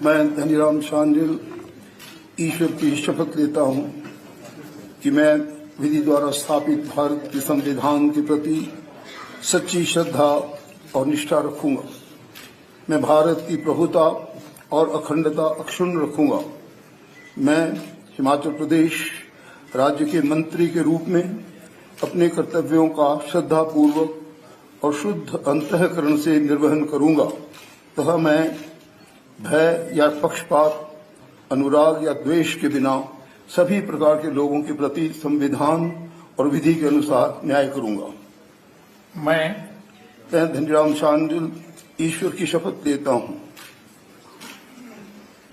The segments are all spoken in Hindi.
मैं धनीराम शांडिल ईश्वर की शपथ लेता हूं कि मैं विधि द्वारा स्थापित भारत के संविधान के प्रति सच्ची श्रद्धा और निष्ठा रखूंगा। मैं भारत की प्रभुता और अखंडता अक्षुण्ण रखूंगा। मैं हिमाचल प्रदेश राज्य के मंत्री के रूप में अपने कर्तव्यों का श्रद्धापूर्वक और शुद्ध अंतःकरण से निर्वहन करूंगा तथा मैं भय या पक्षपात, अनुराग या द्वेष के बिना सभी प्रकार के लोगों के प्रति संविधान और विधि के अनुसार न्याय करूंगा। मैं धनीराम शांडिल ईश्वर की शपथ लेता हूं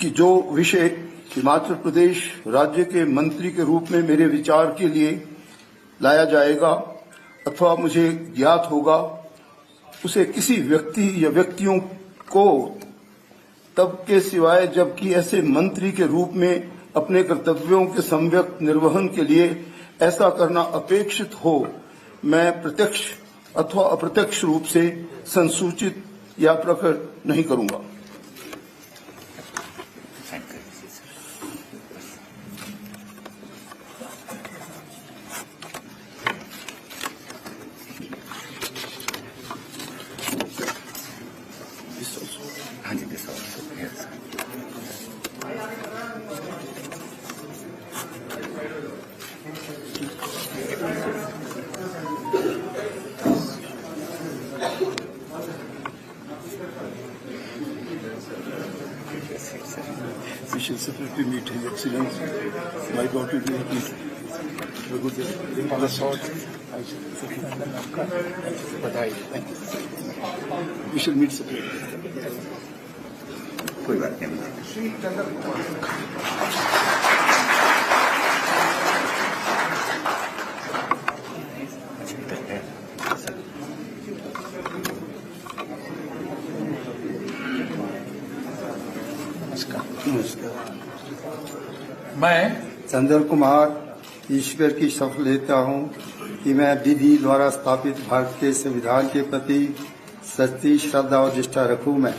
कि जो विषय हिमाचल प्रदेश राज्य के मंत्री के रूप में मेरे विचार के लिए लाया जाएगा अथवा मुझे ज्ञात होगा, उसे किसी व्यक्ति या व्यक्तियों को तब के सिवाय जबकि ऐसे मंत्री के रूप में अपने कर्तव्यों के सम्यक निर्वहन के लिए ऐसा करना अपेक्षित हो, मैं प्रत्यक्ष अथवा अप्रत्यक्ष रूप से संसूचित या प्रकट नहीं करूंगा। Official Secretary meet His Excellency, my daughter we shall meet separately. कोई बात नहीं। मैं चंद्र कुमार ईश्वर की शपथ लेता हूं कि मैं विधि द्वारा स्थापित भारत के संविधान के प्रति सच्ची श्रद्धा और निष्ठा रखूंगा।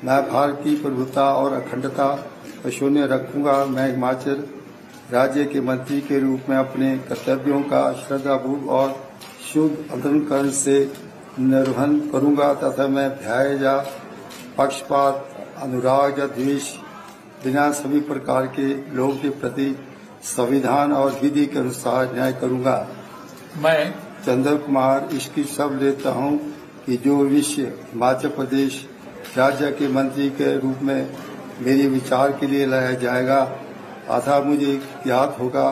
मैं भारत की प्रभुता और अखंडता अक्षुण्ण रखूंगा। मैं हिमाचल राज्य के मंत्री के रूप में अपने कर्तव्यों का श्रद्धापूर्वक और शुद्ध अंतःकरण से निर्वहन करूंगा तथा मैं भय या पक्षपात, अनुराग या द्वेष बिना सभी प्रकार के लोगों के प्रति संविधान और विधि के अनुसार न्याय करूंगा। मैं चंद्र कुमार इसकी शपथ लेता हूं कि जो विषय हिमाचल प्रदेश राज्य के मंत्री के रूप में मेरे विचार के लिए लाया जाएगा अथवा मुझे ज्ञात होगा,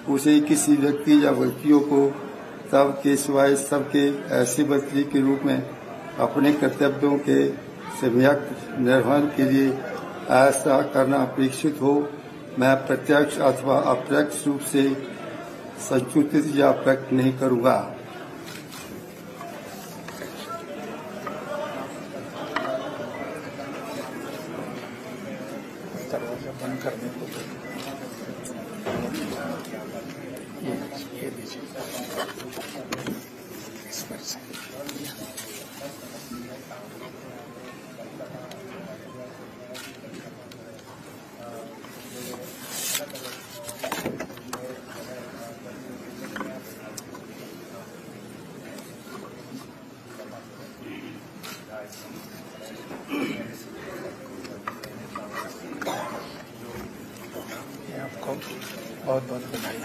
उसे किसी व्यक्ति या व्यक्तियों को तब के सिवाय सबके ऐसे मंत्री के रूप में अपने कर्तव्यों के सम्यक निर्वहन के लिए ऐसा करना अपेक्षित हो, मैं प्रत्यक्ष अथवा अप्रत्यक्ष रूप से संसूचित या प्रकट नहीं करूंगा। दरवाजा बंद करने को ये दीजिए इस पर से। आपको बहुत बहुत बधाई।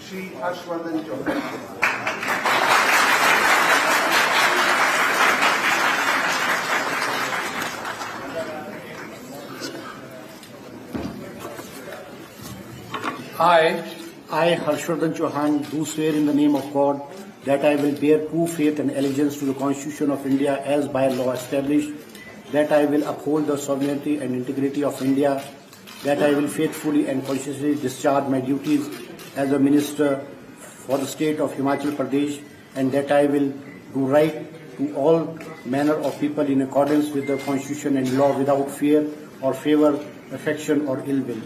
Shri Harshvardhan Chauhan. I, Harshvardhan Chauhan, do swear in the name of God that I will bear true faith and allegiance to the Constitution of India as by law established, that I will uphold the sovereignty and integrity of India, that I will faithfully and conscientiously discharge my duties as a Minister for the State of Himachal Pradesh and that I will do right to all manner of people in accordance with the Constitution and law without fear or favor, affection or ill will.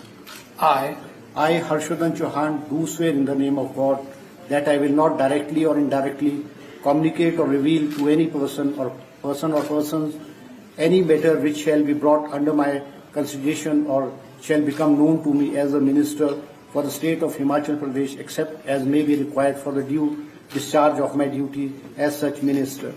I, Harshvardhan Chauhan, do swear in the name of God that I will not directly or indirectly communicate or reveal to any person or persons any matter which shall be brought under my consideration or shall become known to me as a minister for the state of Himachal Pradesh, except as may be required for the due discharge of my duty as such minister.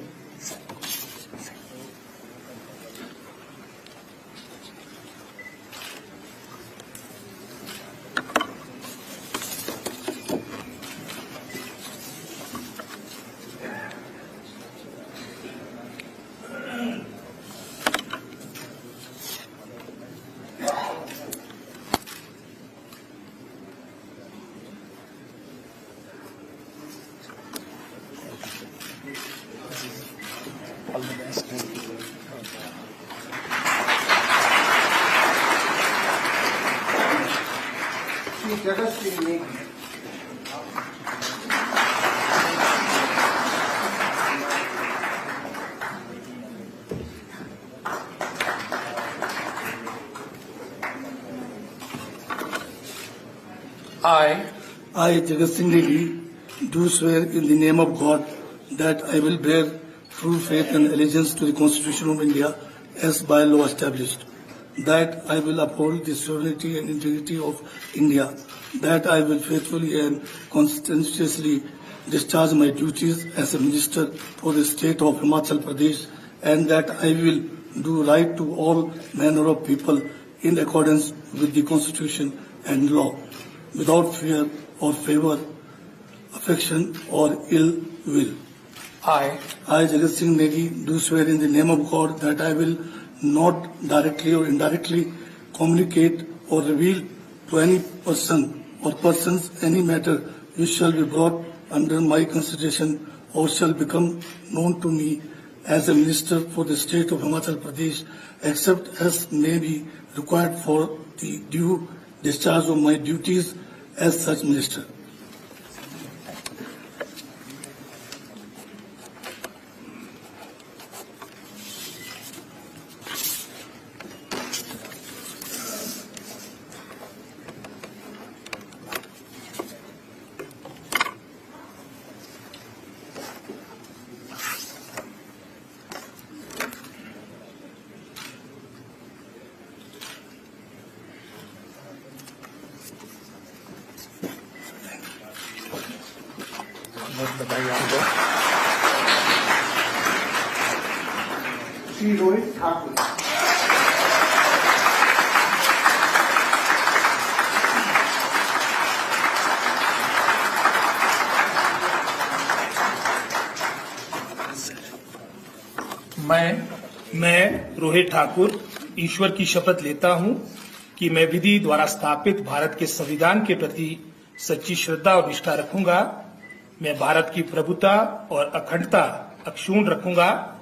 All the best. I, Jagat Singh Negi, do swear in the name of God that I will bear true faith and allegiance to the Constitution of India as by law established, that I will uphold the sovereignty and integrity of India, that I will faithfully and conscientiously discharge my duties as a minister for the state of Himachal Pradesh, and that I will do right to all manner of people in accordance with the Constitution and law, without fear or favor, affection or ill will. I, Jagat Singh Negi, do swear in the name of God that I will not directly or indirectly communicate or reveal to any person or persons any matter which shall be brought under my consideration or shall become known to me as a minister for the state of Himachal Pradesh, except as may be required for the due discharge of my duties as such minister. Shri Rohit Thakur. मैं रोहित ठाकुर ईश्वर की शपथ लेता हूं कि मैं विधि द्वारा स्थापित भारत के संविधान के प्रति सच्ची श्रद्धा और निष्ठा रखूंगा। मैं भारत की प्रभुता और अखंडता अक्षुण्ण रखूंगा।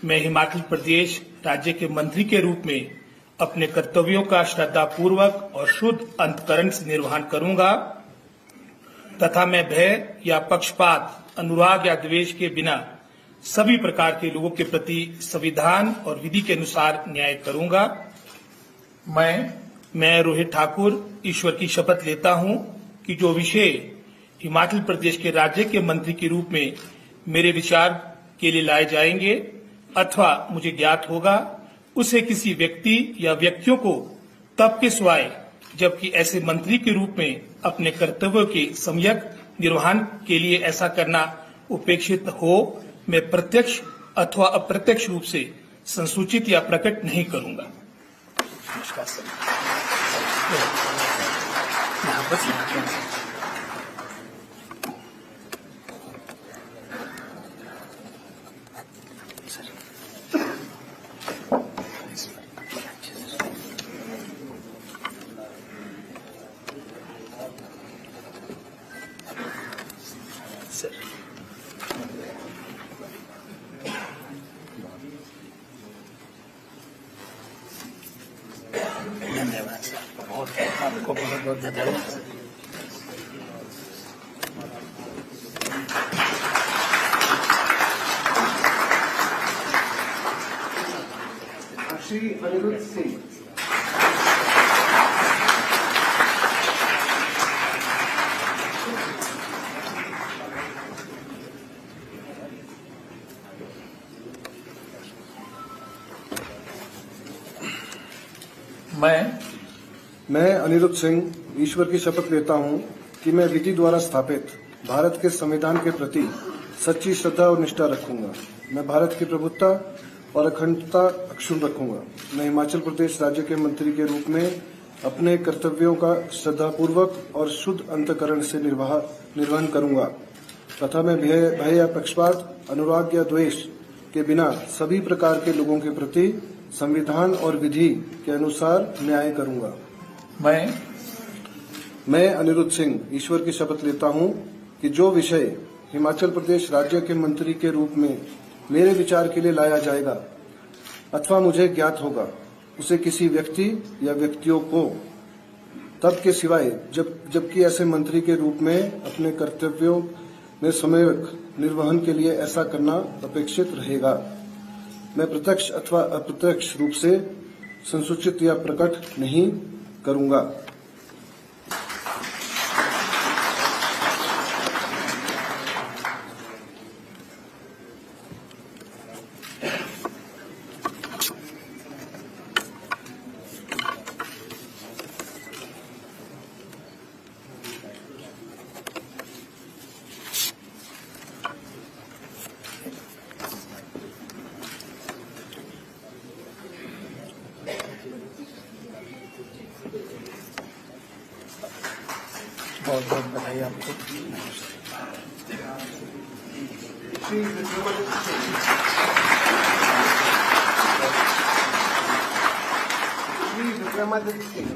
मैं हिमाचल प्रदेश राज्य के मंत्री के रूप में अपने कर्तव्यों का श्रद्धापूर्वक और शुद्ध अंतःकरण से निर्वहन करूंगा तथा मैं भय या पक्षपात, अनुराग या द्वेष के बिना सभी प्रकार के लोगों के प्रति संविधान और विधि के अनुसार न्याय करूंगा। मैं रोहित ठाकुर ईश्वर की शपथ लेता हूं कि जो विषय हिमाचल प्रदेश के राज्य के मंत्री के रूप में मेरे विचार के लिए लाए जाएंगे अथवा मुझे ज्ञात होगा, उसे किसी व्यक्ति या व्यक्तियों को तब के सिवाय जबकि ऐसे मंत्री के रूप में अपने कर्तव्यों के सम्यक निर्वहन के लिए ऐसा करना उपेक्षित हो, मैं प्रत्यक्ष अथवा अप्रत्यक्ष रूप से संसूचित या प्रकट नहीं करूंगा। धन्यवाद सर, आपको बहुत बहुत धन्यवाद। श्री अनिरुद्ध सिंह। मैं अनिरुद्ध सिंह ईश्वर की शपथ लेता हूं कि मैं विधि द्वारा स्थापित भारत के संविधान के प्रति सच्ची श्रद्धा और निष्ठा रखूंगा। मैं भारत की प्रभुत्ता और अखंडता अक्षुण्ण रखूंगा। मैं हिमाचल प्रदेश राज्य के मंत्री के रूप में अपने कर्तव्यों का श्रद्धापूर्वक और शुद्ध अंतःकरण से निर्वहन करूंगा तथा मैं भय या पक्षपात, अनुराग या द्वेष के बिना सभी प्रकार के लोगों के प्रति संविधान और विधि के अनुसार न्याय करूंगा। मैं अनिरुद्ध सिंह ईश्वर की शपथ लेता हूं कि जो विषय हिमाचल प्रदेश राज्य के मंत्री के रूप में मेरे विचार के लिए लाया जाएगा अथवा मुझे ज्ञात होगा, उसे किसी व्यक्ति या व्यक्तियों को तब के सिवाय जबकि ऐसे मंत्री के रूप में अपने कर्तव्यों में सम्यक निर्वहन के लिए ऐसा करना अपेक्षित रहेगा। मैं प्रत्यक्ष अथवा अप्रत्यक्ष रूप से संसूचित या प्रकट नहीं करूंगा। बहुत बहुत बधाई आपको। श्री विक्रमादित्य सिंह। श्री विक्रमादित्य सिंह।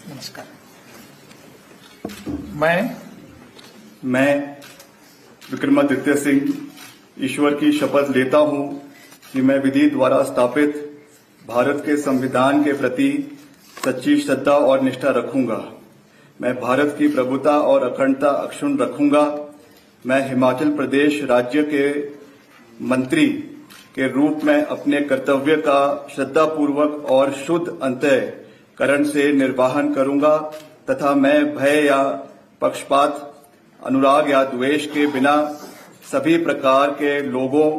नमस्कार। मैं विक्रमादित्य सिंह ईश्वर की शपथ लेता हूं कि मैं विधि द्वारा स्थापित भारत के संविधान के प्रति सच्ची श्रद्धा और निष्ठा रखूंगा। मैं भारत की प्रभुता और अखंडता अक्षुण्ण रखूंगा। मैं हिमाचल प्रदेश राज्य के मंत्री के रूप में अपने कर्तव्य का श्रद्धापूर्वक और शुद्ध अंतःकरण से निर्वहन करूंगा तथा मैं भय या पक्षपात, अनुराग या द्वेष के बिना सभी प्रकार के लोगों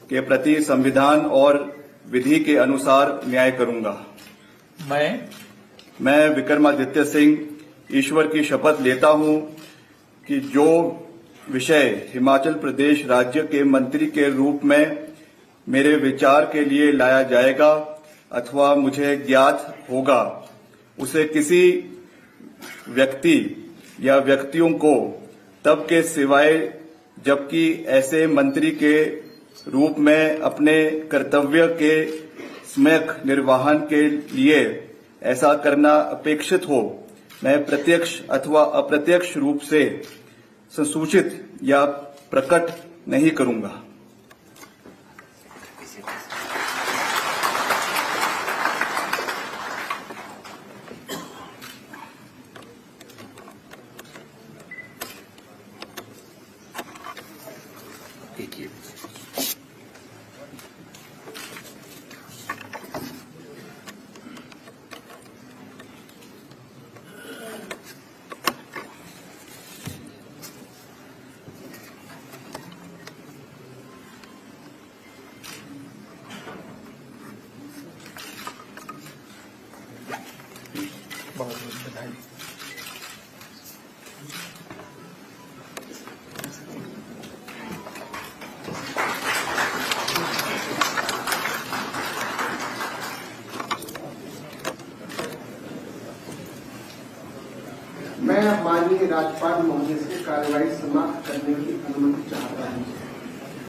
के प्रति संविधान और विधि के अनुसार न्याय करूंगा। मैं विक्रमादित्य सिंह ईश्वर की शपथ लेता हूं कि जो विषय हिमाचल प्रदेश राज्य के मंत्री के रूप में मेरे विचार के लिए लाया जाएगा अथवा मुझे ज्ञात होगा, उसे किसी व्यक्ति या व्यक्तियों को तब के सिवाय जबकि ऐसे मंत्री के रूप में अपने कर्तव्य के सम्यक निर्वहन के लिए ऐसा करना अपेक्षित हो, मैं प्रत्यक्ष अथवा अप्रत्यक्ष रूप से संसूचित या प्रकट नहीं करूंगा। बहुत बहुत बधाई। मैं माननीय राज्यपाल महोदय से कार्यवाही समाप्त करने की अनुमति चाहता हूं।